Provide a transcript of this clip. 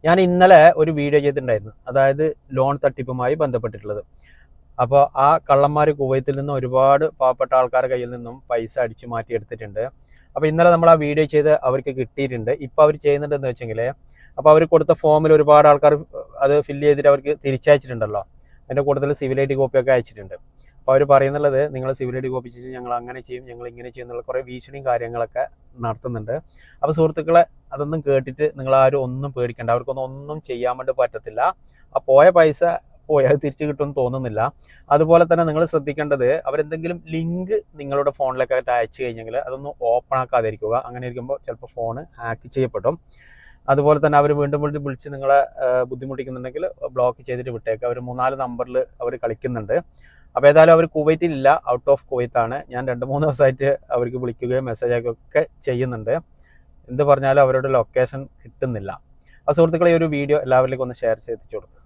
ഞാൻ ഇന്നലെ ഒരു വീഡിയോ ചെയ്തിട്ടുണ്ടായിരുന്നു, അതായത് ലോൺ തട്ടിപ്പുമായി ബന്ധപ്പെട്ടിട്ടുള്ളത്. അപ്പോൾ ആ കള്ളന്മാർ കുവൈത്തിൽ നിന്നും ഒരുപാട് പാവപ്പെട്ട ആൾക്കാരുടെ കയ്യിൽ നിന്നും പൈസ അടിച്ചു മാറ്റി എടുത്തിട്ടുണ്ട്. അപ്പോൾ ഇന്നലെ നമ്മൾ ആ വീഡിയോ ചെയ്ത് അവർക്ക് കിട്ടിയിട്ടുണ്ട്. ഇപ്പോൾ അവർ ചെയ്യുന്നുണ്ടെന്ന് വെച്ചെങ്കിൽ, അപ്പോൾ അവർ കൊടുത്ത ഫോമിൽ ഒരുപാട് ആൾക്കാർ അത് ഫില്ല് ചെയ്തിട്ട് അവർക്ക് തിരിച്ചയച്ചിട്ടുണ്ടല്ലോ. അതിൻ്റെ കൂടുതൽ സിവിൽ ഐ ഡി കോപ്പിയൊക്കെ അയച്ചിട്ടുണ്ട്. അപ്പോൾ അവർ പറയുന്നുള്ളത്, നിങ്ങൾ സിവിൽ ഐ ഡി കോപ്പി ചെയ്ത് ഞങ്ങൾ അങ്ങനെ ചെയ്യും, ഞങ്ങൾ ഇങ്ങനെ ചെയ്യും എന്നുള്ള കുറേ ഭീഷണിയും കാര്യങ്ങളൊക്കെ നടത്തുന്നുണ്ട്. അപ്പോൾ സുഹൃത്തുക്കളെ, അതൊന്നും കേട്ടിട്ട് നിങ്ങളാരും ഒന്നും പേടിക്കേണ്ട. ഒന്നും ചെയ്യാൻ വേണ്ടി പറ്റത്തില്ല. ആ പോയ പൈസ പോയി, അത് തിരിച്ചു കിട്ടുമെന്ന് തോന്നുന്നില്ല. അതുപോലെ തന്നെ നിങ്ങൾ ശ്രദ്ധിക്കേണ്ടത്, അവരെന്തെങ്കിലും ലിങ്ക് നിങ്ങളുടെ ഫോണിലേക്കായിട്ട് അയച്ചു കഴിഞ്ഞെങ്കിൽ അതൊന്നും ഓപ്പൺ ആക്കാതിരിക്കുക. അങ്ങനെ ഇരിക്കുമ്പോൾ ചിലപ്പോൾ ഫോൺ ഹാക്ക് ചെയ്യപ്പെടും. അതുപോലെ തന്നെ അവർ വീണ്ടും വിളിച്ച് നിങ്ങളെ ബുദ്ധിമുട്ടിക്കുന്നുണ്ടെങ്കിൽ ബ്ലോക്ക് ചെയ്തിട്ട് വിട്ടേക്ക്. അവർ 3-4 നമ്പറിൽ അവർ കളിക്കുന്നുണ്ട്. അപ്പോൾ ഏതായാലും അവർ കുവൈറ്റിലില്ല, ഔട്ട് ഓഫ് കുവൈത്താണ്. ഞാൻ 2-3 ദിവസമായിട്ട് അവർക്ക് വിളിക്കുകയും മെസ്സേജ് ആക്കുകയൊക്കെ ചെയ്യുന്നുണ്ട്. എന്ത് പറഞ്ഞാലും അവരുടെ ലൊക്കേഷൻ കിട്ടുന്നില്ല. ആ സുഹൃത്തുക്കളെ, ഈ ഒരു വീഡിയോ എല്ലാവരിലേക്കും ഒന്ന് ഷെയർ ചെയ്തിച്ചു കൊടുക്കുക.